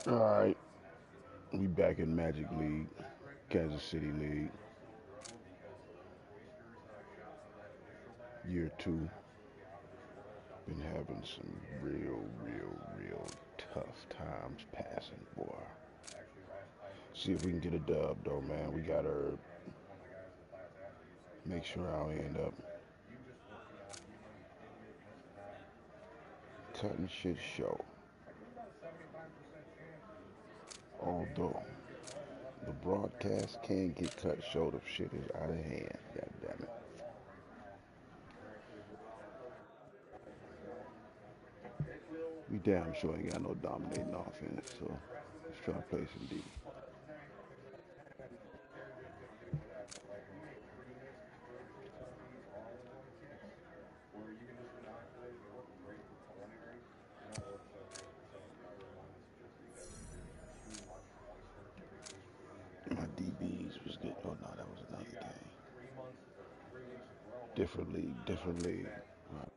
All right, we back in Magic League, Kansas City League, year two. Been having some real tough times passing, boy. See if we can get a dub, though, man. We gotta make sure I don't end up cutting shit short. Although the broadcast can get cut short if shit is out of hand. God damn it. We damn sure ain't got no dominating offense, so let's try to play some D. My DBs was good. Oh no, that was another game. Different league, different league. Right.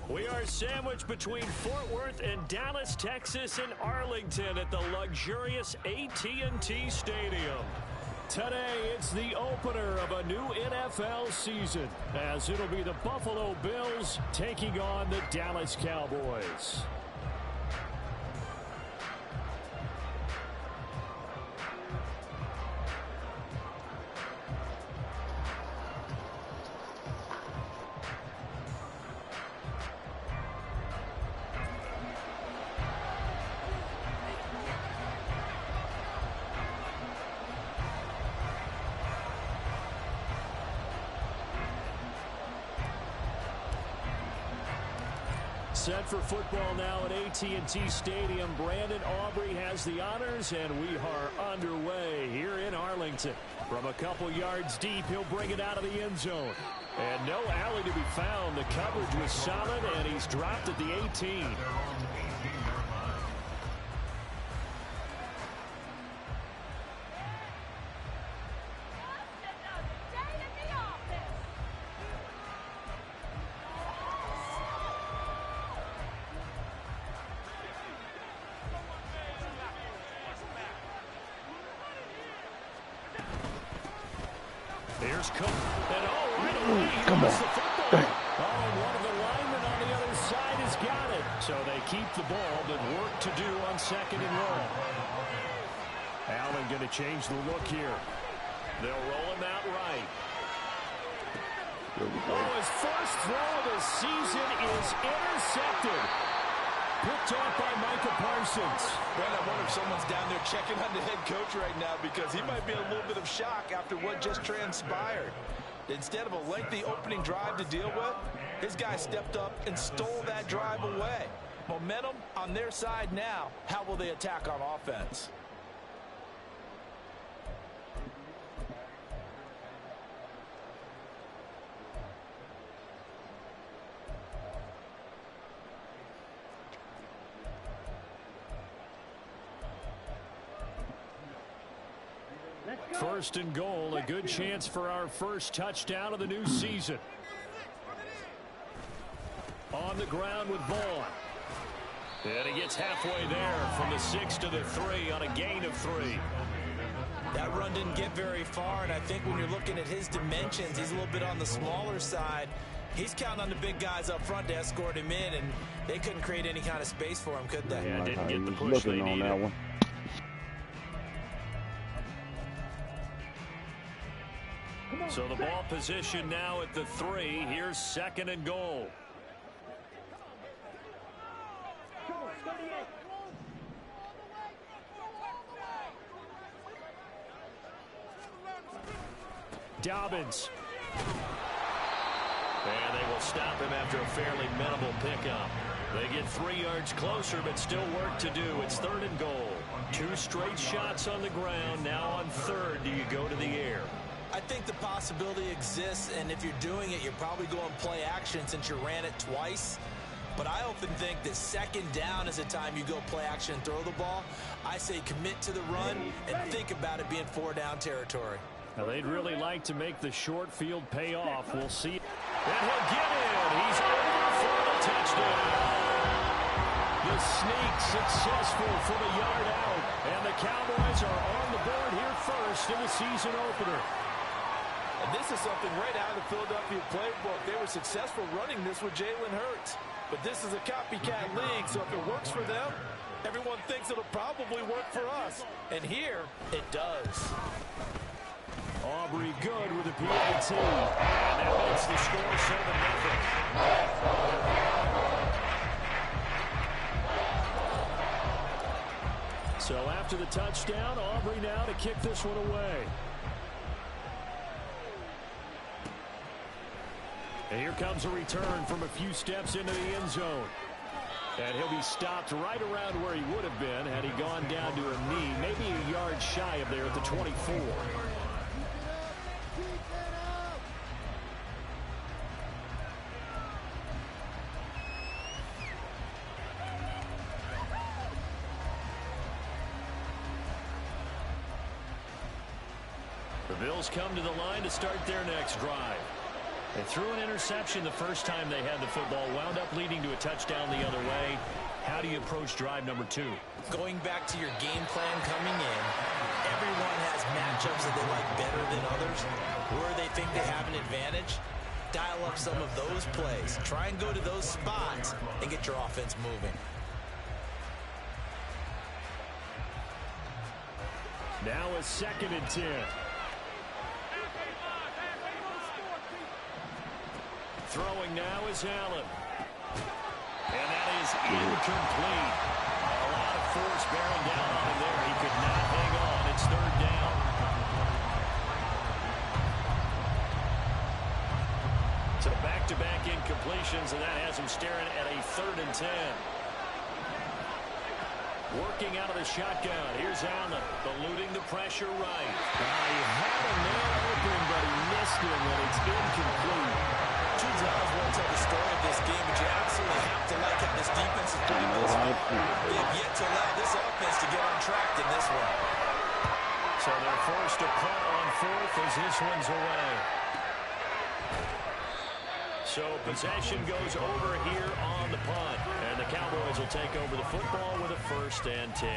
We are sandwiched between Fort Worth and Dallas, Texas, and Arlington at the luxurious AT&T Stadium. Today, it's the opener of a new NFL season, as it'll be the Buffalo Bills taking on the Dallas Cowboys. set for football now at AT&T Stadium. Brandon Aubrey has the honors, and we are underway here in Arlington. From a couple yards deep, he'll bring it out of the end zone. And no alley to be found. The coverage was solid, and he's dropped at the 18. Here's Cook. And right away, come on. Oh, and one of the linemen on the other side has got it. So they keep the ball, but work to do on second and long. Allen going to change the look here. They'll roll him out right. Oh, his first throw of the season is intercepted. Picked off by Micah Parsons. Brandon, I wonder if someone's down there checking on the head coach right now because he might be in a little bit of shock after what just transpired. Instead of a lengthy opening drive to deal with, his guy stepped up and stole that drive away. Momentum on their side now. How will they attack on offense? First and goal, a good chance for our first touchdown of the new season. On the ground with Vaughn. And he gets halfway there from the 6 to the 3 on a gain of 3. That run didn't get very far, and I think when you're looking at his dimensions, he's a little bit on the smaller side. He's counting on the big guys up front to escort him in, and they couldn't create any kind of space for him, could they? Yeah, Like didn't get the he's push looking they on needed. that one. So the ball position now at the 3. Here's second and goal. Dobbins. And they will stop him after a fairly minimal pickup. They get 3 yards closer, but still work to do. It's third and goal. 2 straight shots on the ground. Now on third, do you go to the air? I think the possibility exists, and if you're doing it, you're probably going play action since you ran it twice. But I often think that second down is a time you go play action and throw the ball. I say commit to the run and think about it being 4-down territory. Now they'd really like to make the short field pay off. We'll see. And he'll get in. He's over for the touchdown. The sneak successful from a yard out. And the Cowboys are on the board here first in the season opener. And this is something right out of the Philadelphia playbook. They were successful running this with Jalen Hurts. But this is a copycat league, so if it works for them, everyone thinks it'll probably work for us. And here, it does. Aubrey good with a PAT. And that makes the score 7-0. So after the touchdown, Aubrey now to kick this one away. And here comes a return from a few steps into the end zone. And he'll be stopped right around where he would have been had he gone down to a knee, maybe a yard shy of there at the 24. The Bills come to the line to start their next drive. They threw an interception the first time they had the football, wound up leading to a touchdown the other way. How do you approach drive number 2? Going back to your game plan coming in, everyone has matchups that they like better than others. Where they think they have an advantage, dial up some of those plays. Try and go to those spots and get your offense moving. Now a 2nd and 10. Throwing now is Allen. And that is incomplete. A lot of force bearing down on him there. He could not hang on. It's 3rd down. So back-to-back incompletions, and that has him staring at a 3rd and 10. Working out of the shotgun. Here's Allen, eluding the pressure right. He had a man open, but he missed him, and it's incomplete. Two drives won't tell the story of this game, but you absolutely have to like how this defense is playing this game. They've yet to allow this offense to get on track in this one. So they're forced to punt on 4th as this one's away. So possession goes over here on the punt. And the Cowboys will take over the football with a 1st and 10.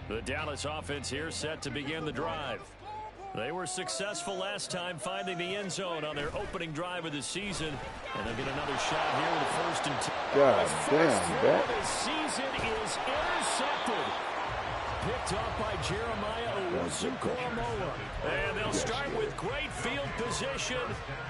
The Dallas offense here set to begin the drive. They were successful last time finding the end zone on their opening drive of the season. And they'll get another shot here with a 1st and 10. God damn, that. The season is intercepted. Picked up by Jeremiah Owusu-Koramoah. And they'll start with great field position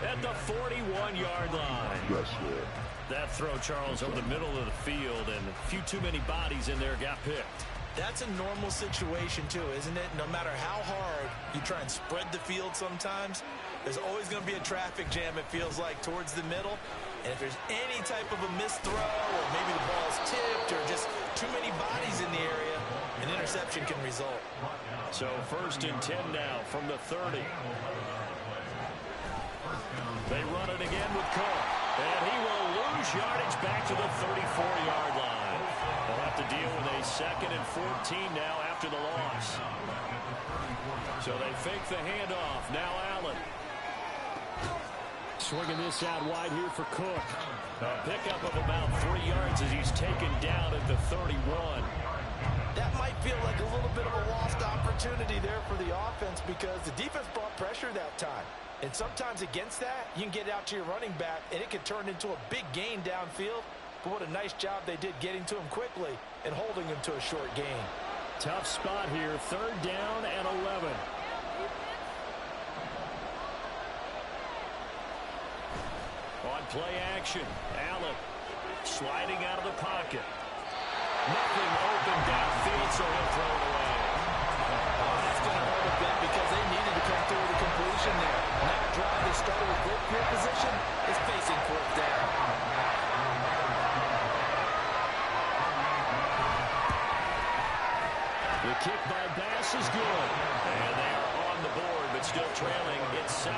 at the 41-yard line. Yes, sir. That throw, Charles, over the middle of the field, and a few too many bodies in there got picked. That's a normal situation, too, isn't it? No matter how hard you try and spread the field sometimes, there's always going to be a traffic jam, it feels like, towards the middle. And if there's any type of a missed throw, or maybe the ball's tipped, or just too many bodies in the area, an interception can result. So 1st and 10 now from the 30. They run it again with Cook. And he will lose yardage back to the 34-yard line. They'll have to deal with a 2nd and 14 now after the loss. So they fake the handoff. Now Allen. Swinging this out wide here for Cook. A pickup of about 3 yards as he's taken down at the 31. That might feel like a little bit of a lost opportunity there for the offense because the defense brought pressure that time. And sometimes against that, you can get out to your running back, and it can turn into a big gain downfield. But what a nice job they did getting to him quickly and holding him to a short gain. Tough spot here, 3rd down and 11. On play action, Allen sliding out of the pocket. Nothing open downfield, so he'll throw it away. That's going to hurt a bit because they needed to come through with a completion there. That drive that started with great field position is facing 4th down. The kick by Bass is good. And they are on the board, but still trailing. It's 7-3.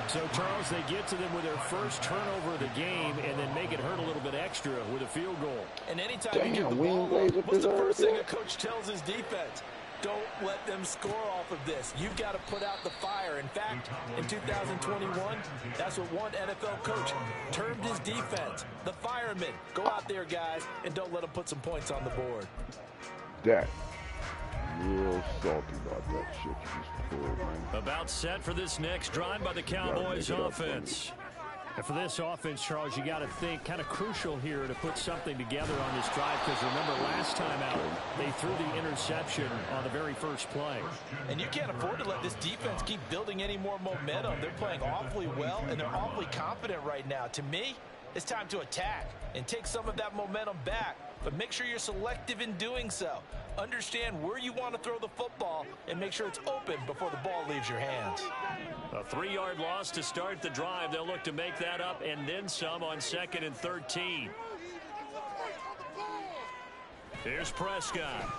So, Charles, they get to them with their first turnover of the game and then make it hurt a little bit extra with a field goal. And anytime you get the ball, what's the first thing a coach tells his defense? Don't let them score off of this. You've got to put out the fire. In fact, in 2021, that's what one NFL coach termed his defense. The firemen. Go out there, guys, and don't let them put some points on the board. That. Real salty about that shit you just pulled, man. About set for this next drive by the Cowboys offense. And for this offense, Charles, you got to think kind of crucial here to put something together on this drive because remember last time out, they threw the interception on the very first play. And you can't afford to let this defense keep building any more momentum. They're playing awfully well, and they're awfully confident right now. To me, it's time to attack and take some of that momentum back. But make sure you're selective in doing so. Understand where you want to throw the football and make sure it's open before the ball leaves your hands. A 3-yard loss to start the drive. They'll look to make that up and then some on 2nd and 13. Here's Prescott.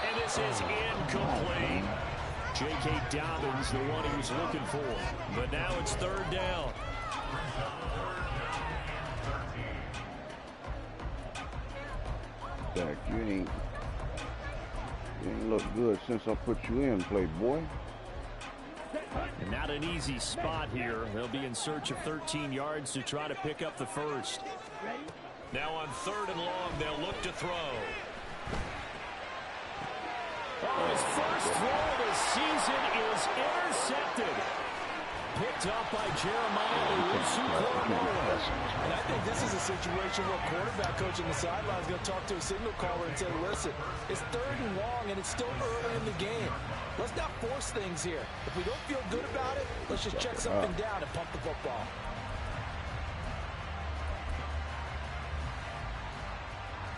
And this is incomplete. J.K. Dobbins, the one he was looking for. But now it's 3rd down. Dak, you ain't look good since I put you in, playboy. And not an easy spot here. They'll be in search of 13 yards to try to pick up the first. Now on 3rd and long, they'll look to throw. Oh, his first throw of the season is intercepted. picked up by Jeremiah. And I think this is a situation where quarterback coach on the sideline is going to talk to a signal caller and say, listen, it's 3rd and long, and it's still early in the game. Let's not force things here. If we don't feel good about it, let's just check something down and pump the football.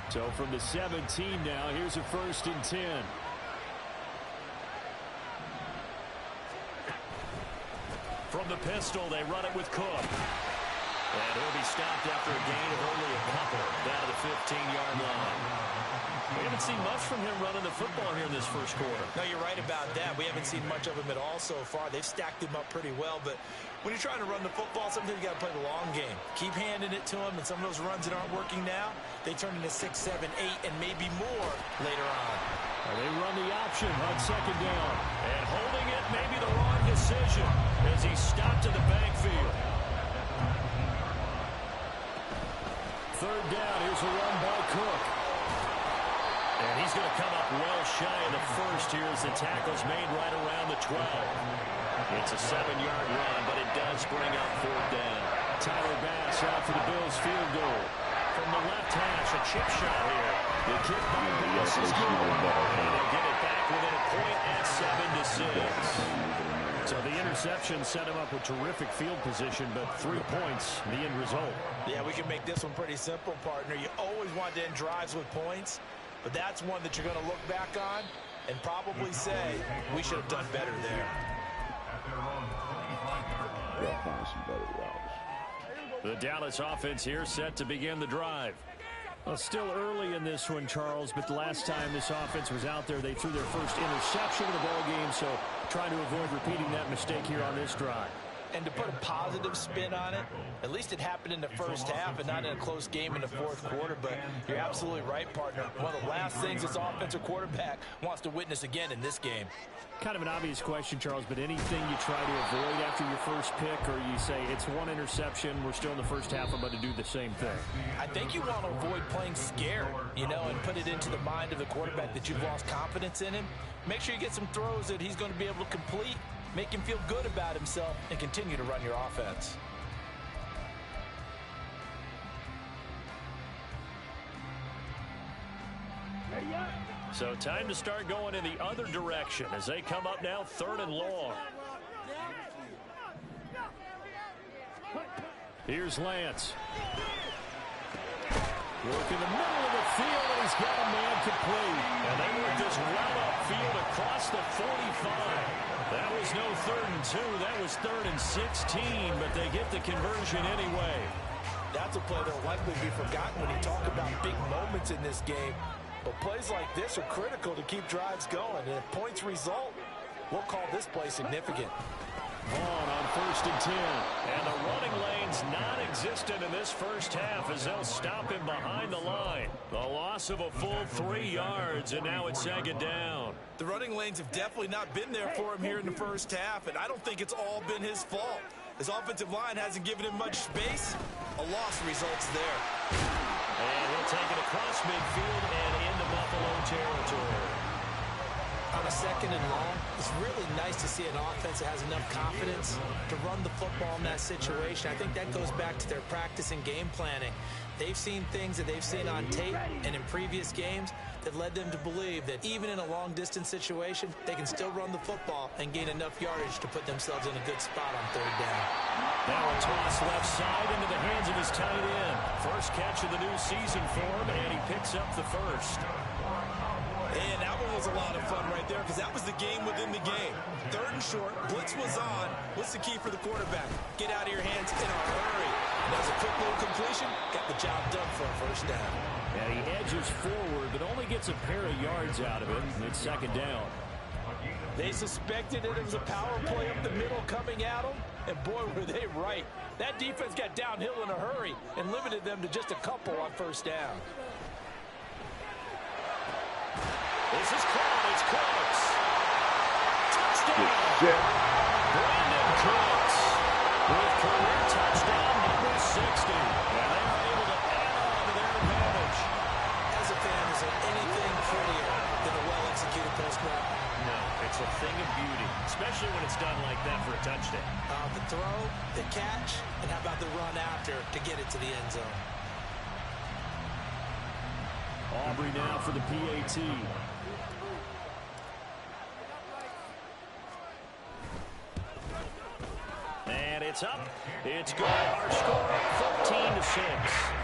So from the 17 now, here's a 1st and 10. From the pistol, they run it with Cook. And he'll be stopped after a gain of only a couple down to the 15-yard line. We haven't seen much from him running the football here in this first quarter. No, you're right about that. We haven't seen much of him at all so far. They've stacked him up pretty well, but when you're trying to run the football, sometimes you got to play the long game. Keep handing it to him, and some of those runs that aren't working now, they turn into 6, 7, 8, and maybe more later on. They run the option on 2nd down. And holding it may be the wrong decision as he's stopped in the backfield. 3rd down, here's a run by Cook. And he's going to come up well shy of the first here as the tackle's made right around the 12. It's a 7-yard run, but it does bring up 4th down. Tyler Bass out for the Bills field goal. From the left hash, a chip shot here. The kick by Bass is good. And they'll get it back within a point at 7-6. So the interception set him up with terrific field position, but 3 points, the end result. Yeah, we can make this one pretty simple, partner. You always want to end drives with points, but that's one that you're going to look back on and probably say, we should have done better there. Gotta find some better routes. The Dallas offense here set to begin the drive. Well, still early in this one, Charles, but the last time this offense was out there, they threw their first interception of the ball game, so trying to avoid repeating that mistake here on this drive. And to put a positive spin on it, at least it happened in the first half and not in a close game in the 4th quarter. But you're absolutely right, partner. One of the last things this offensive quarterback wants to witness again in this game. Kind of an obvious question, Charles, but anything you try to avoid after your first pick, or you say it's one interception, we're still in the first half, I'm about to do the same thing? I think you want to avoid playing scared, and put it into the mind of the quarterback that you've lost confidence in him. Make sure you get some throws that he's going to be able to complete, make him feel good about himself, and continue to run your offense. So time to start going in the other direction as they come up now 3rd and long. Here's Lance. Work in the middle of the field, and he's got a man complete. And they work this well upfield across the 45. That was no 3rd and 2. That was 3rd and 16, but they get the conversion anyway. That's a play that will likely be forgotten when you talk about big moments in this game. But plays like this are critical to keep drives going. And if points result, we'll call this play significant. Vaughn on 1st and 10. And the running lane's non-existent in this first half as they'll stop him behind the line. The loss of a full 3 yards, and now it's 2nd down. The running lanes have definitely not been there for him here in the first half, and I don't think it's all been his fault. His offensive line hasn't given him much space. A loss results there. And he'll take it across midfield and into Buffalo territory. On a 2nd and long, it's really nice to see an offense that has enough confidence to run the football in that situation. I think that goes back to their practice and game planning. They've seen things that they've seen on tape and in previous games that led them to believe that even in a long-distance situation, they can still run the football and gain enough yardage to put themselves in a good spot on 3rd down. Now a toss left side into the hands of his tight end. First catch of the new season for him, and he picks up the first. And that one was a lot of fun right there because that was the game within the game. 3rd and short, blitz was on. What's the key for the quarterback? Get out of your hands in a hurry. And that was a quick little completion. Got the job done for a 1st down. And he edges forward, but only gets a pair of yards out of it. It's 2nd down. They suspected it was a power play up the middle coming at them, and boy, were they right. That defense got downhill in a hurry and limited them to just a couple on 1st down. This is caught. It's Cooks. Touchdown. Brandon Cooks with career touchdown number 60. And they are able to add on to their advantage. As a fan, is there anything prettier than a well-executed post route? No, it's a thing of beauty. especially when it's done like that for a touchdown. The throw, the catch, and how about the run after to get it to the end zone? Aubrey now for the PAT. And it's up. It's good. Our score, 14-6.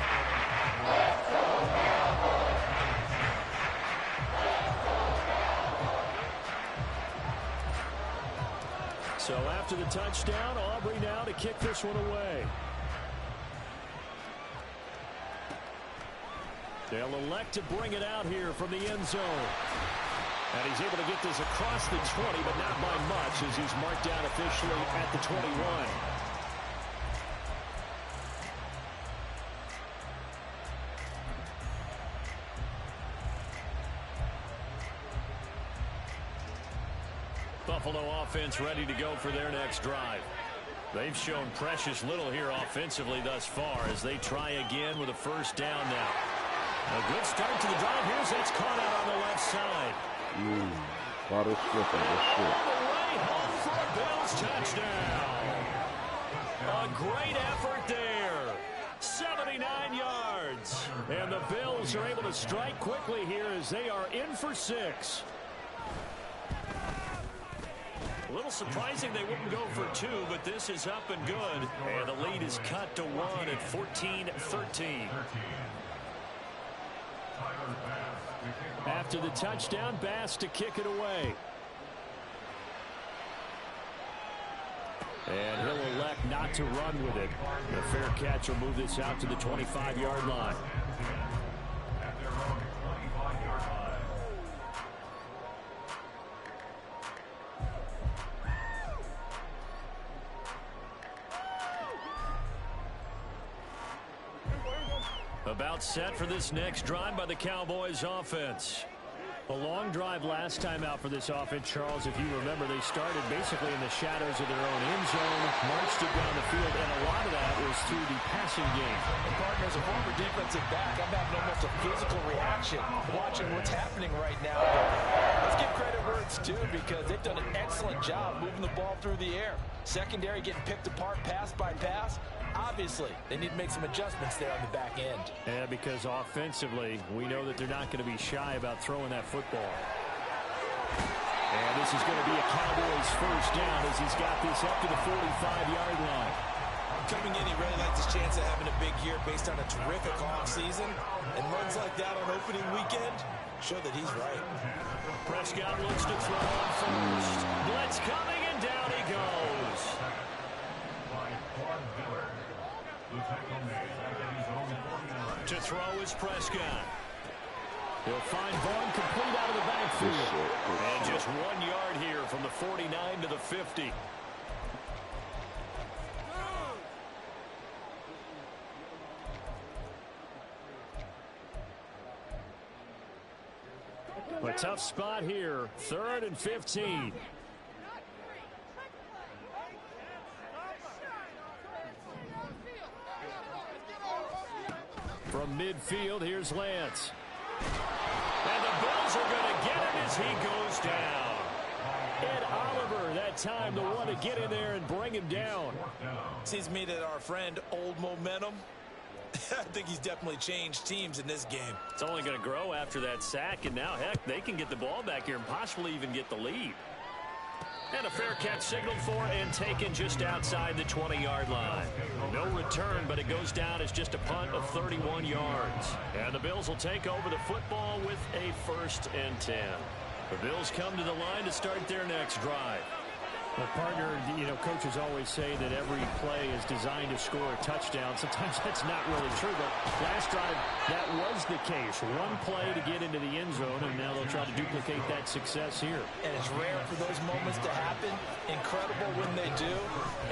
So after the touchdown, Aubrey now to kick this one away. They'll elect to bring it out here from the end zone. And he's able to get this across the 20, but not by much as he's marked down officially at the 21. Buffalo offense ready to go for their next drive. They've shown precious little here offensively thus far as they try again with a first down now. A good start to the drive. Here's that's caught out on the left side. Caught it slipping. All the way home for a Bills touchdown. A great effort there. 79 yards. And the Bills are able to strike quickly here as they are in for 6. A little surprising they wouldn't go for 2, but this is up and good. And the lead is cut to 1 at 14-13. After the touchdown, Bass to kick it away. And he'll elect not to run with it. The fair catch will move this out to the 25-yard line. About set for this next drive by the Cowboys offense. A long drive last time out for this offense, Charles. If you remember, they started basically in the shadows of their own end zone, marched it down the field, and a lot of that was through the passing game. And partners, a former defensive back, I'm having almost a physical reaction watching what's happening right now. Let's give credit where it's due because they've done an excellent job moving the ball through the air. Secondary getting picked apart pass by pass. Obviously, they need to make some adjustments there on the back end. Yeah, because offensively, we know that they're not going to be shy about throwing that football. And this is going to be a Cowboys first down as he's got this up to the 45-yard line. Coming in, he really likes his chance of having a big year based on a terrific offseason. And runs like that on opening weekend show that he's right. Prescott looks to throw on first. Blitz coming, and down he goes. To throw is Prescott. He'll find Vaughn complete out of the backfield. And just 1 yard here from the 49 to the 50. A tough spot here. 3rd and 15. From midfield, here's Lance. And the Bills are going to get him as he goes down. Ed Oliver, that time, the one to get in there and bring him down. Seems to me that our friend, Old Momentum, I think he's definitely changed teams in this game. It's only going to grow after that sack, and now, heck, they can get the ball back here and possibly even get the lead. And a fair catch signaled for and taken just outside the 20-yard line. No return, but it goes down as just a punt of 31 yards. And the Bills will take over the football with a 1st and 10. The Bills come to the line to start their next drive. Well, partner, you know, coaches always say that every play is designed to score a touchdown. Sometimes that's not really true, but last drive, that was the case. One play to get into the end zone, and now they'll try to duplicate that success here. And it's rare for those moments to happen. Incredible when they do.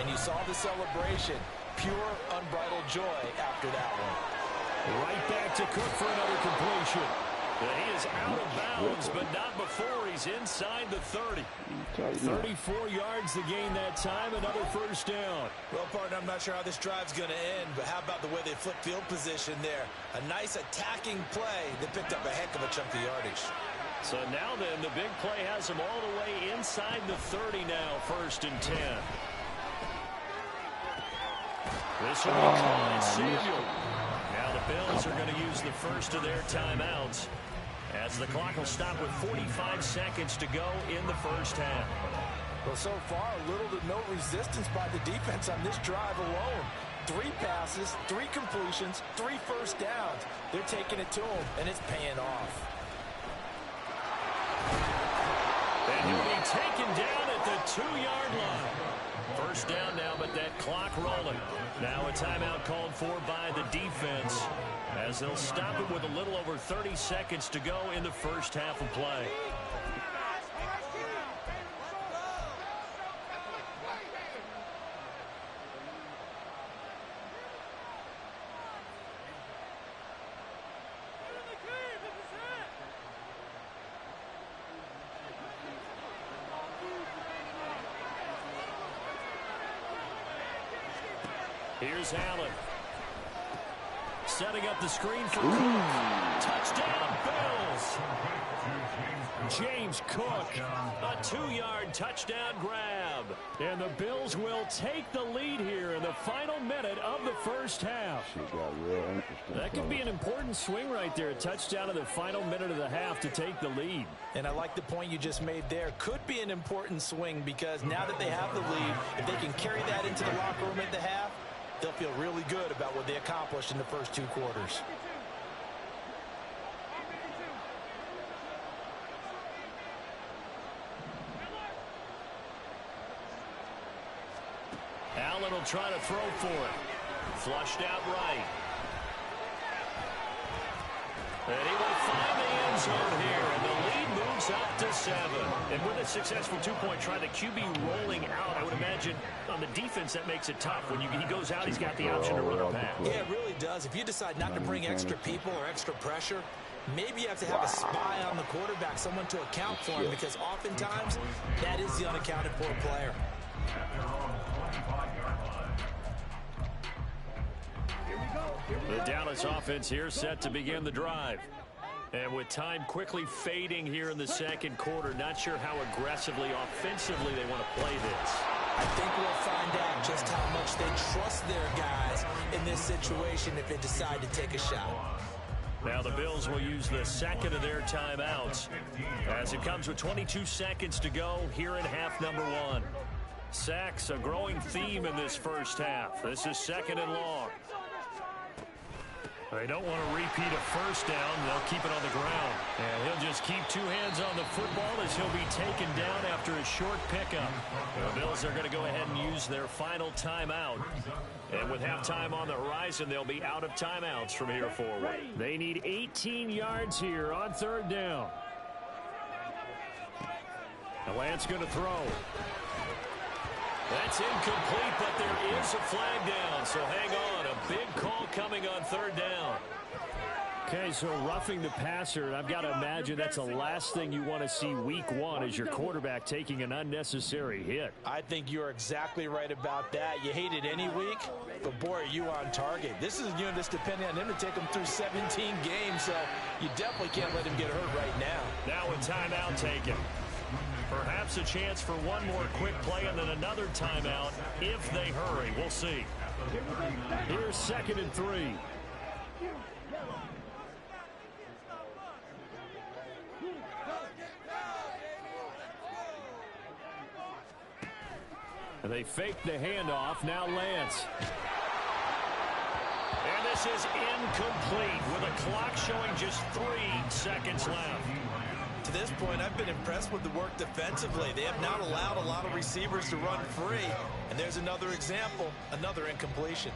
And you saw the celebration. Pure, unbridled joy after that one. Right back to Cook for another completion. He is out of bounds, but not before he's inside the 30. 34 yards to gain that time, another first down. Well, partner, I'm not sure how this drive's going to end, but how about the way they flip field position there? A nice attacking play that picked up a heck of a chunk of yardage. So now then, the big play has them all the way inside the 30 now, 1st and 10. This will be called Samuel. Now the Bills are going to use the first of their timeouts as the clock will stop with 45 seconds to go in the first half. Well, so far, little to no resistance by the defense on this drive alone. 3 passes, 3 completions, 3 first downs. They're taking it to them, and it's paying off. And he'll be taken down at the 2-yard line. First down now, but that clock rolling. Now a timeout called for by the defense as they'll stop it with a little over 30 seconds to go in the first half of play. Here's Allen. Setting up the screen for Cook. Touchdown, Bills. James Cook, a 2-yard touchdown grab. And the Bills will take the lead here in the final minute of the first half. That could be an important swing right there. A touchdown in the final minute of the half to take the lead. And I like the point you just made there. Could be an important swing because now that they have the lead, if they can carry that into the locker room at the half, they'll feel really good about what they accomplished in the first 2 quarters. Allen will try to throw for it. Flushed out right. And he will find the end zone here, and the lead moves up to 7. And with a successful 2-point try, the QB rolling out, I would imagine on the defense that makes it tough. When he goes out, he's got the option to run or pass. Yeah, it really does. If you decide not to bring extra people or extra pressure, maybe you have to have a spy on the quarterback, someone to account for him, because oftentimes that is the unaccounted for player. The Dallas offense here set to begin the drive. And with time quickly fading here in the second quarter, not sure how aggressively, offensively they want to play this. I think we'll find out just how much they trust their guys in this situation if they decide to take a shot. Now the Bills will use the second of their timeouts as it comes with 22 seconds to go here in half number 1. Sacks, a growing theme in this first half. This is 2nd and long. They don't want to repeat a first down. They'll keep it on the ground. And he'll just keep 2 hands on the football as he'll be taken down after a short pickup. The Bills are going to go ahead and use their final timeout. And with halftime on the horizon, they'll be out of timeouts from here forward. They need 18 yards here on 3rd down. Now Lance going to throw. That's incomplete, but there is a flag down, so hang on. A big call coming on 3rd down. Okay, so roughing the passer, and I've got to imagine that's the last thing you want to see week 1 as your quarterback taking an unnecessary hit. I think you're exactly right about that. You hate it any week, but boy, are you on target. This is a unit that's depending on him to take him through 17 games, so you definitely can't let him get hurt right now. Now a timeout taken. Perhaps a chance for one more quick play and then another timeout if they hurry. We'll see. Here's 2nd and 3. They fake the handoff. Now Lance. And this is incomplete with a clock showing just 3 seconds left. To this point, I've been impressed with the work defensively. They have not allowed a lot of receivers to run free. And there's another example, another incompletion.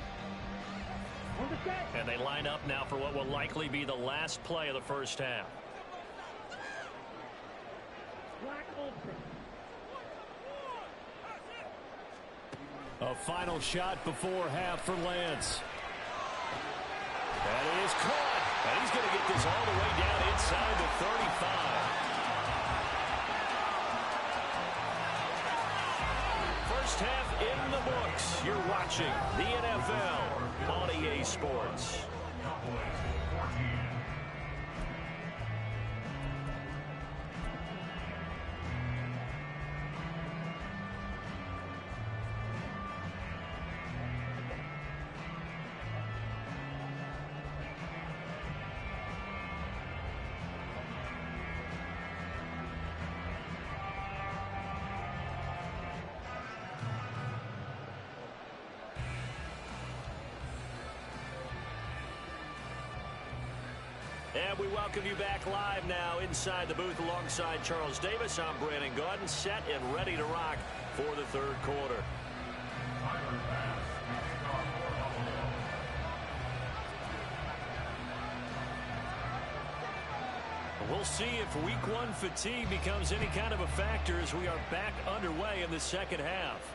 And they line up now for what will likely be the last play of the first half. A final shot before half for Lance. That is caught. And he's going to get this all the way down inside the 35. First half in the books. You're watching the NFL on EA Sports. And we welcome you back live now inside the booth alongside Charles Davis. I'm Brandon Gaudin, set and ready to rock for the third quarter. We'll see if week one fatigue becomes any kind of a factor as we are back underway in the second half.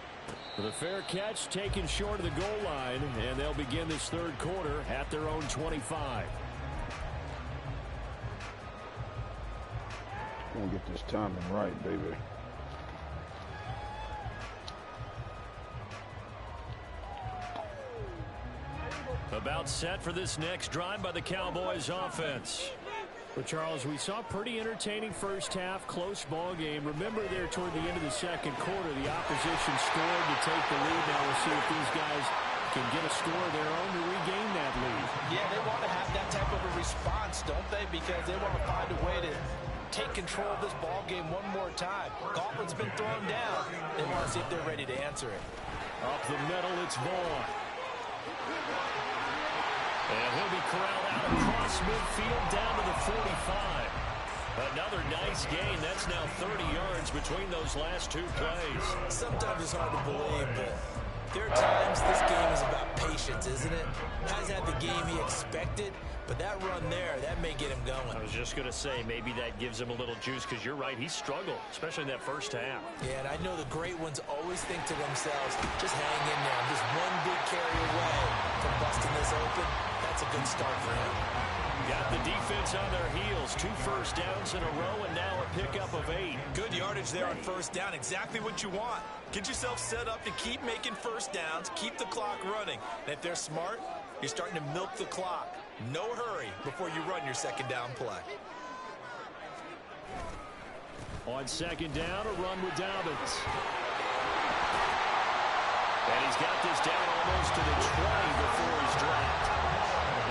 The fair catch taken short of the goal line, and they'll begin this third quarter at their own 25. Gonna get this timing right, baby. About set for this next drive by the Cowboys offense. But Charles, we saw a pretty entertaining first half, close ball game. Remember there toward the end of the second quarter, the opposition scored to take the lead. Now we'll see if these guys can get a score of their own to regain that lead. Yeah, they want to have that type of a response, don't they? Because they want to find a way to take control of this ball game one more time. Gauntlet's been thrown down. They want to see if they're ready to answer it. Up the middle, it's Vaughn. And he'll be corralled out across midfield down to the 45. Another nice gain. That's now 30 yards between those last two plays. Sometimes it's hard to believe, but there are times this game is about patience, isn't it? Hasn't had the game he expected, but that run there, that may get him going. I was just going to say, maybe that gives him a little juice, because you're right, he struggled, especially in that first half. Yeah, and I know the great ones always think to themselves, just hang in there. I'm just one big carry away from busting this open. That's a good start for him. Got the defense on their heels. 2 first downs in a row, and now a pickup of 8. Good yardage there on first down. Exactly what you want. Get yourself set up to keep making first downs, keep the clock running. And if they're smart, you're starting to milk the clock. No hurry before you run your second down play. On second down, a run with Dobbins. And he's got this down almost to the 20 before he's dropped.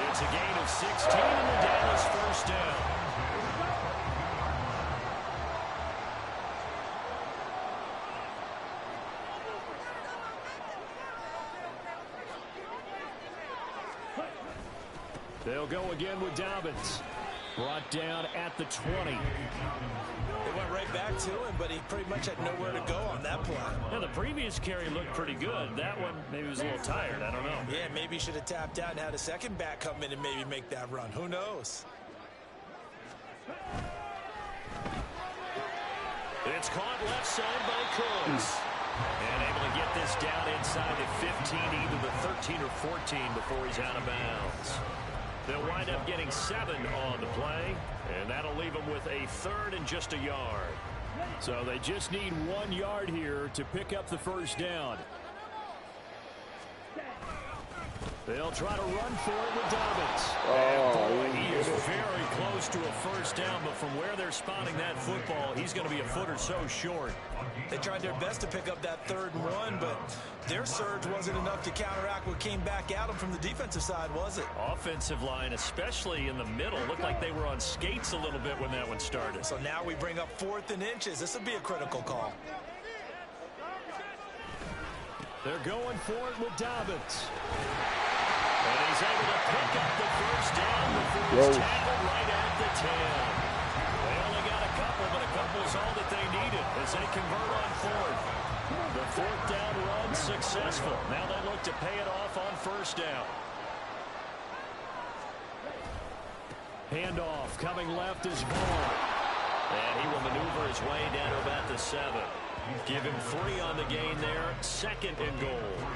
It's a gain of 16 and the Dallas first down. They'll go again with Dobbins. Brought down at the 20. They went right back to him, but he pretty much had nowhere to go on that play. Now, the previous carry looked pretty good. That one maybe was a little tired. I don't know. Yeah, maybe he should have tapped out and had a second back come in and maybe make that run. Who knows? It's caught left side by Cooks. And able to get this down inside the 15, either the 13 or 14 before he's out of bounds. They'll wind up getting 7 on the play, and that'll leave them with a third and just a yard. So they just need 1 yard here to pick up the first down. They'll try to run for it with Dobbins. And boy, he is very close to a first down, but from where they're spotting that football, he's going to be a foot or so short. They tried their best to pick up that 3rd and 1, but their surge wasn't enough to counteract what came back at them from the defensive side, was it? Offensive line, especially in the middle, looked like they were on skates a little bit when that one started. So now we bring up 4th and inches. This will be a critical call. They're going for it with Dobbins. And he's able to pick up the first down before he's tackled right at the 10. They only got a couple, but a couple is all that they needed as they convert on 4th. The 4th down run successful. Now they look to pay it off on first down. Handoff coming left is Vaughn. And he will maneuver his way down to about the 7. Give him 3 on the gain there. 2nd and goal.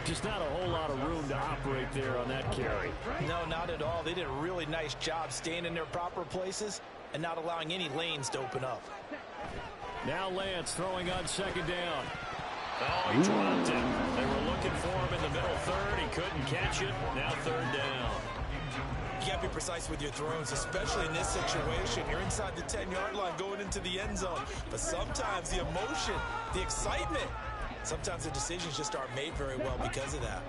Just not a whole lot of room to operate there on that carry. No, not at all. They did a really nice job staying in their proper places and not allowing any lanes to open up. Now Lance throwing on 2nd down. Oh, he dropped it. They were looking for him in the middle 3rd. He couldn't catch it. Now 3rd down. You got to be precise with your throws, especially in this situation. You're inside the 10-yard line going into the end zone. But sometimes the emotion, the excitement, sometimes the decisions just aren't made very well because of that.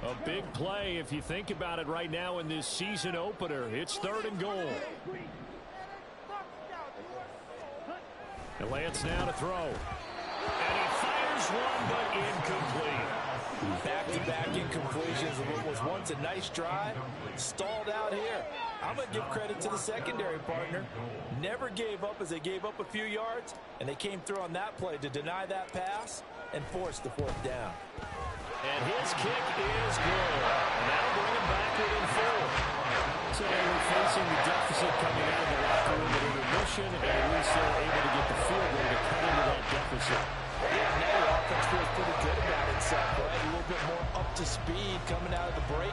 A big play if you think about it right now in this season opener. It's 3rd and goal. And Lance now to throw. And he fires one, but incomplete. Back-to-back incompletions of what was once a nice drive, stalled out here. I'm going to give credit to the secondary partner. Never gave up as they gave up a few yards, and they came through on that play to deny that pass and force the fourth down. And his kick is good. And that'll bring him back within 4. So we're facing the deficit coming out of the locker room at intermission, and at least they're able to get the field goal to cut into that deficit. Yeah, now the offense feels pretty good about itself, right? A little bit more up to speed coming out of the break.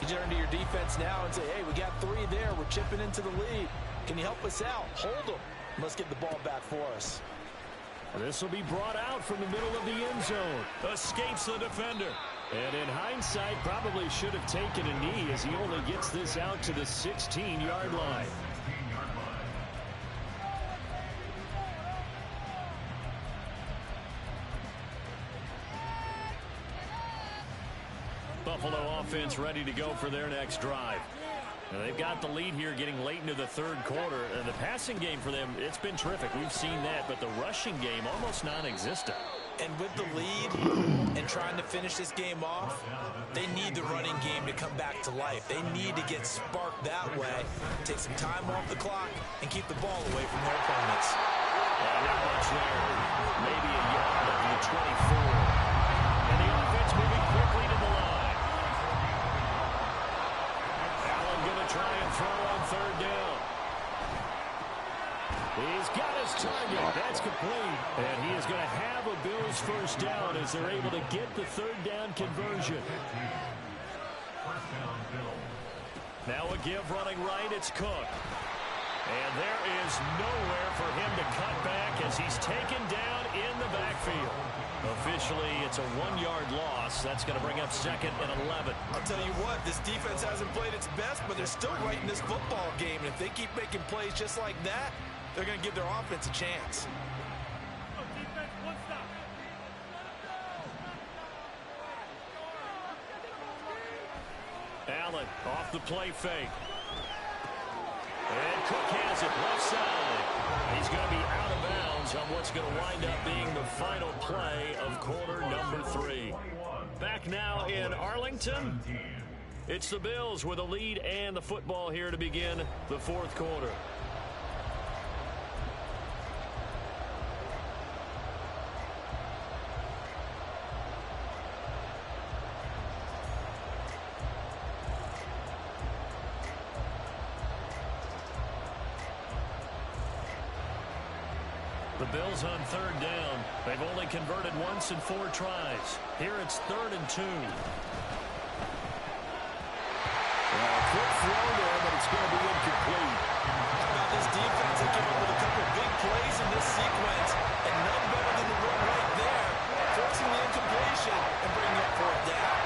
You turn to your defense now and say, hey, we got 3 there. We're chipping into the lead. Can you help us out? Hold them. Let's get the ball back for us. This will be brought out from the middle of the end zone. Escapes the defender. And in hindsight, probably should have taken a knee as he only gets this out to the 16-yard line. Buffalo offense ready to go for their next drive. Now they've got the lead here getting late into the 3rd quarter. And the passing game for them, it's been terrific. We've seen that. But the rushing game, almost non-existent. And with the lead and trying to finish this game off, they need the running game to come back to life. They need to get sparked that way, take some time off the clock, and keep the ball away from their opponents. Not much there. Maybe a yard up to the 24. And the offense moving quickly to the line. Try and throw on 3rd down. He's got his target. That's complete. And he is going to have a Bills first down as they're able to get the 3rd down conversion. Now a give running right. It's Cook. And there is nowhere for him to cut back as he's taken down in the backfield. Officially, it's a 1-yard loss. That's going to bring up 2nd and 11. I'll tell you what, this defense hasn't played its best, but they're still right in this football game. And if they keep making plays just like that, they're going to give their offense a chance. Allen off the play fake. And Cook has it left side. He's going to be out of bounds on what's going to wind up being the final play of quarter number 3. Back now in Arlington. It's the Bills with a lead and the football here to begin the 4th quarter. The Bills on 3rd down. They've only converted once in 4 tries. Here it's 3rd and 2. Quick throw there, but it's going to be incomplete. Now this defense has given up with a couple big plays in this sequence, and none better than the run right there, forcing the incompletion and bringing up 4th down.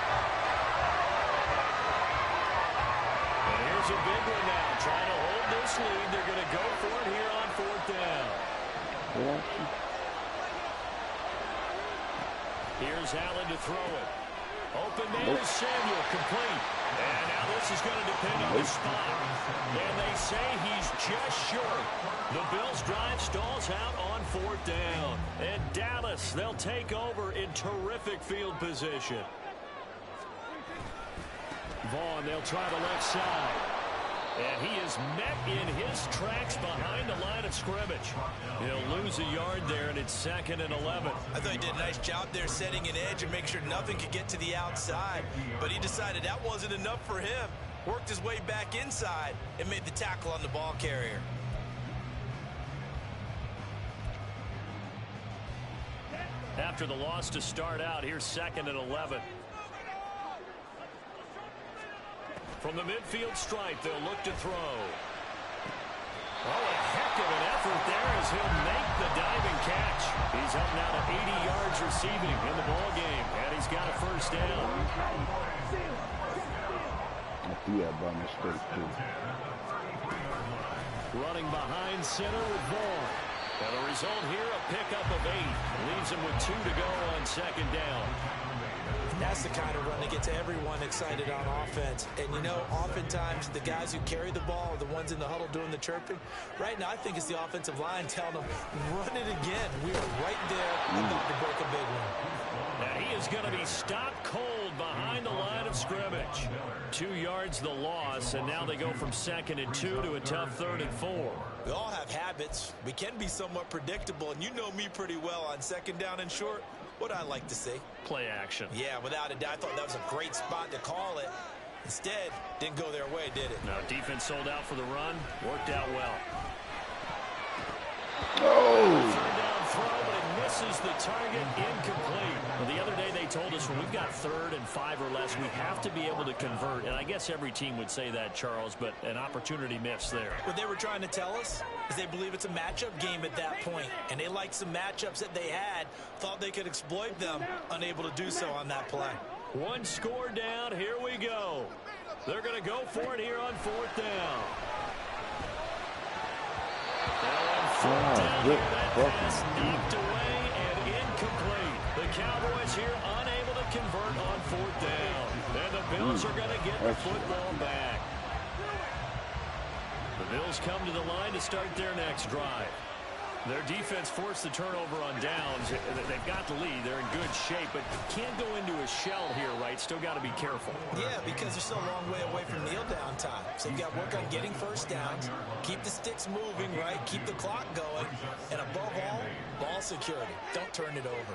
And here's a big one now. Trying to hold this lead. They're going to go for it here on 4th down. Here's Allen to throw it. Open man is Samuel, complete. And now this is going to depend on the spot. And they say he's just short. The Bills' drive stalls out on 4th down. And Dallas, they'll take over in terrific field position. Vaughn, they'll try the left side. And he is met in his tracks behind the line of scrimmage. He'll lose a yard there, and it's 2nd and 11. I thought he did a nice job there setting an edge and make sure nothing could get to the outside. But he decided that wasn't enough for him. Worked his way back inside and made the tackle on the ball carrier. After the loss to start out, here's 2nd and 11. From the midfield stripe, they'll look to throw. Oh, a heck of an effort there as he'll make the diving catch. He's up now to 80 yards receiving in the ball game, and he's got a first down. I threw that by mistake, too. Running behind center with Vaughn. And the result here, a pickup of 8. Leaves him with 2 to go on second down. That's the kind of run that gets everyone excited on offense. And, you know, oftentimes the guys who carry the ball are the ones in the huddle doing the chirping. Right now, I think it's the offensive line telling them, run it again. We are right there about to break a big one. Now he is going to be stopped cold behind the line of scrimmage. 2 yards the loss, and now they go from 2nd and 2 to a tough 3rd and 4. We all have habits. We can be somewhat predictable, and you know me pretty well on 2nd down and short. What I like to see. Play action. Yeah, without a doubt. I thought that was a great spot to call it. Instead, didn't go their way, did it? No, defense sold out for the run. Worked out well. Oh! Third down throw, but it misses the target. Incomplete. Well, the other day they told us when we've got 3rd and 5 or less, we have to be able to convert. And I guess every team would say that, Charles, but an opportunity missed there. What they were trying to tell us is they believe it's a matchup game at that point. And they liked some matchups that they had, thought they could exploit them, unable to do so on that play. 1 score down. Here we go. They're going to go for it here on 4th down. That pass knocked away and incomplete. The Cowboys here unable to convert on 4th down. And the Bills are going to get the football back. The Bills come to the line to start their next drive. Their defense forced the turnover on downs. They've got the lead. They're in good shape, but can't go into a shell here, right? Still got to be careful. Yeah, because they're still a long way away from kneel down time. So you've got to work on getting first downs, keep the sticks moving, right? Keep the clock going, and above all, ball security. Don't turn it over.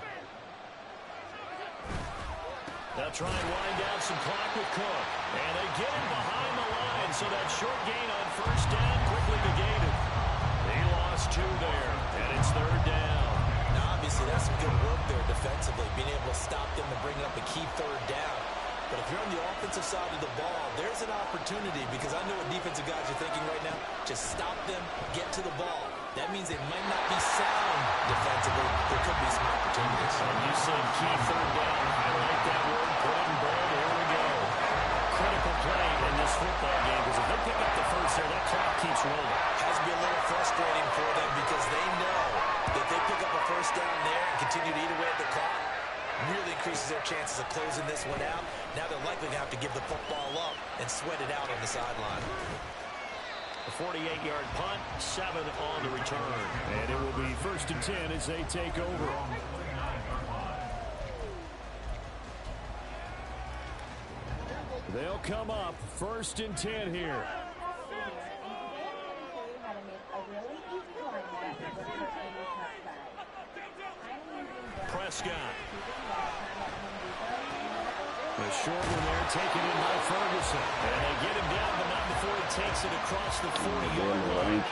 They'll try and wind down some clock with Cook. And they get him behind the line, so that short gain on first down quickly negated. He lost 2 there, and it's 3rd down. Now, obviously, that's some good work there defensively, being able to stop them and bring up a key 3rd down. But if you're on the offensive side of the ball, there's an opportunity, because I know what defensive guys are thinking right now. Just stop them, get to the ball. That means they might not be sound defensively. There could be some opportunities. And you said key 3rd down. I like that word. Put it in bold. Here we go. Critical play in this football game, because if they pick up the first there, that clock keeps rolling. Has to be a little frustrating for them, because they know that they pick up a first down there and continue to eat away at the clock, really increases their chances of closing this one out. Now they're likely to have to give the football up and sweat it out on the sideline. A 48-yard punt, 7 on the return. And it will be 1st and 10 as they take over. They'll come up 1st and 10 here. Prescott. The short one there taken in by Ferguson. And they get him down, but not before he takes it across the 40-yard line.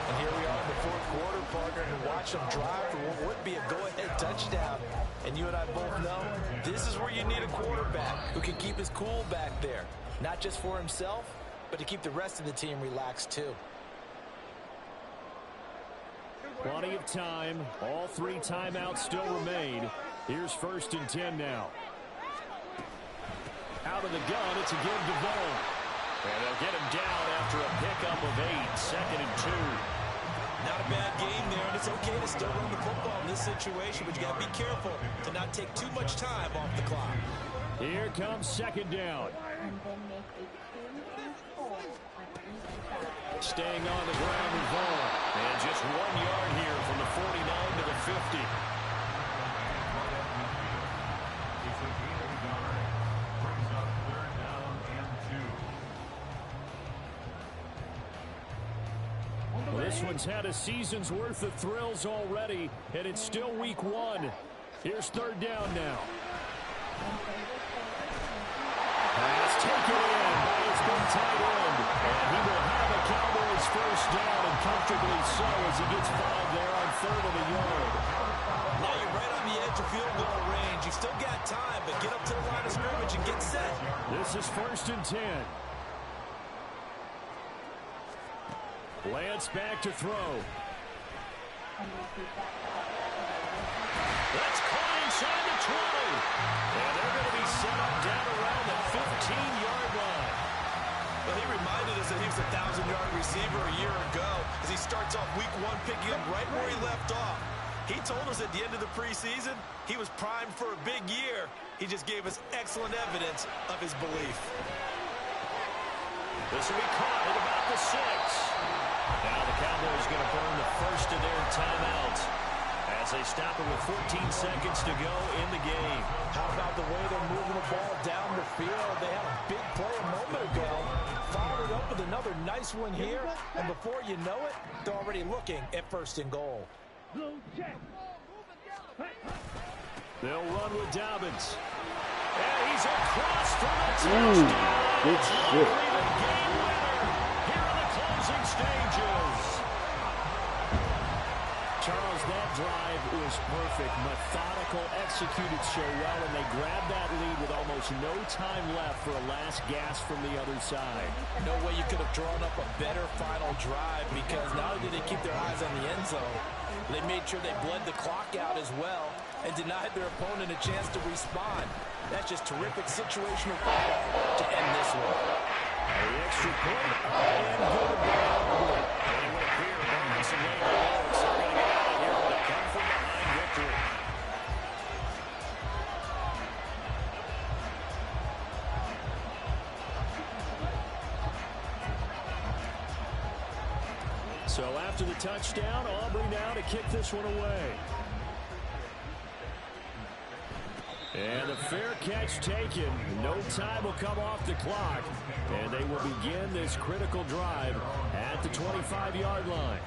And here we are in the 4th quarter, partner, and watch them drive for what would be a go-ahead touchdown. And you and I both know this is where you need a quarterback who can keep his cool back there. Not just for himself, but to keep the rest of the team relaxed too. Plenty of time. All 3 timeouts still remain. Here's 1st and 10 now. Out of the gun, it's a give to Vaughn. And they'll get him down after a pickup of 8, 2nd and 2. Not a bad game there, and it's okay to still run the football in this situation, but you got to be careful to not take too much time off the clock. Here comes 2nd down. Staying on the ground with Vaughn. And just 1 yard here from the 49 to the 50. Well, this one's had a season's worth of thrills already, and it's still week 1. Here's 3rd down now. Pass taken in by his big tight end. And he will have a Cowboys first down, and comfortably so as he gets 5 there on 3rd and a yard. Now you're right on the edge of field goal range. You still got time, but get up to the line of scrimmage and get set. This is 1st and 10. Lance back to throw. That's caught inside the 20. And they're going to be set up down around the 15-yard line. Well, he reminded us that he was a 1,000-yard receiver a year ago as he starts off week 1 picking up right where he left off. He told us at the end of the preseason he was primed for a big year. He just gave us excellent evidence of his belief. This will be caught at about the 6. Now the Cowboys going to burn the first of their timeouts as they stop it with 14 seconds to go in the game. How about the way they're moving the ball down the field? They had a big play a moment ago. Followed up with another nice one here. And before you know it, they're already looking at 1st and goal. They'll run with Dobbins. And he's across for the touchdown. Good shit. The game winner here in the closing stages. Charles, that drive was perfect. Methodical, executed so well, and they grabbed that lead with almost no time left for a last gasp from the other side. No way you could have drawn up a better final drive, because not only did they keep their eyes on the end zone, they made sure they bled the clock out as well and denied their opponent a chance to respond. That's just terrific situational football to end this one. The extra point and good available. Anyway, here, Barnes and Lane Lawrence are going to get out of here with a come-from-behind victory. So after the touchdown, Aubrey now to kick this one away. And the fair catch taken. No time will come off the clock. And they will begin this critical drive at the 25-yard line.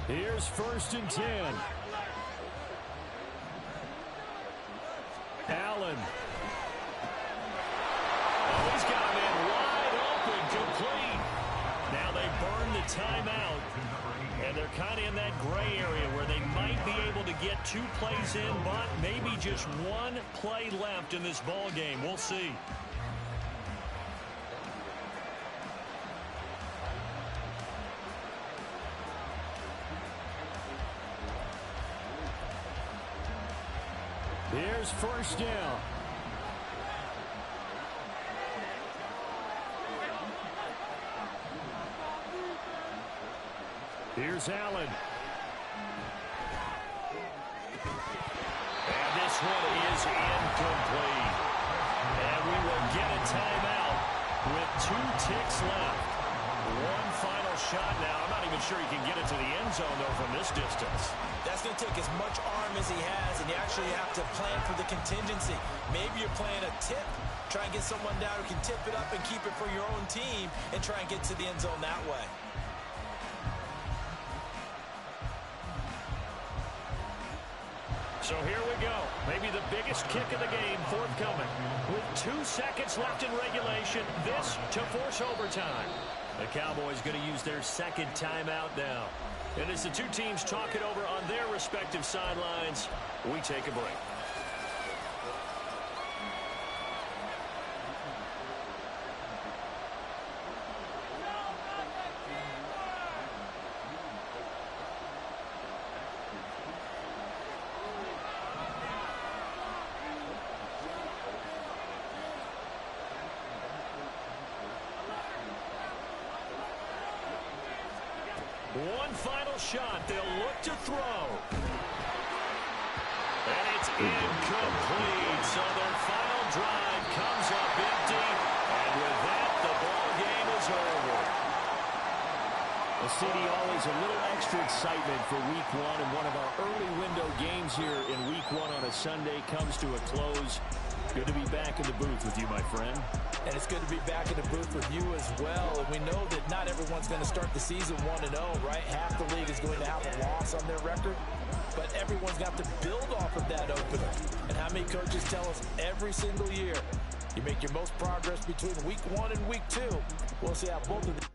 Here's 1st and 10. Allen. Oh, he's got a man wide open, complete. Now they burn the timeout, and they're kind of in that gray area where they might be able to get 2 plays in, but maybe just 1 play left in this ball game. We'll see. Here's 1st down. Here's Allen. And this one is incomplete. And we will get a timeout with 2 ticks left. 1 final shot now. I'm not even sure he can get it to the end zone, though, from this distance. That's going to take as much arm as he has, and you actually have to plan for the contingency. Maybe you're playing a tip. Try and get someone down who can tip it up and keep it for your own team and try and get to the end zone that way. So here we go. Maybe the biggest kick of the game forthcoming. With 2 seconds left in regulation, this to force overtime. The Cowboys going to use their 2nd timeout now. And as the 2 teams talk it over on their respective sidelines, we take a break. One final shot. They'll look to throw. And it's incomplete. So their final drive comes up empty. And with that, the ball game is over. Well, CD, always a little extra excitement for Week 1. And one of our early window games here in Week 1 on a Sunday comes to a close. Good to be back in the booth with you, my friend. And it's good to be back in the booth with you as well. And we know that not everyone's going to start the season 1-0, right? Half the league is going to have a loss on their record. But everyone's got to build off of that opener. And how many coaches tell us every single year, you make your most progress between Week 1 and Week 2. We'll see how both of them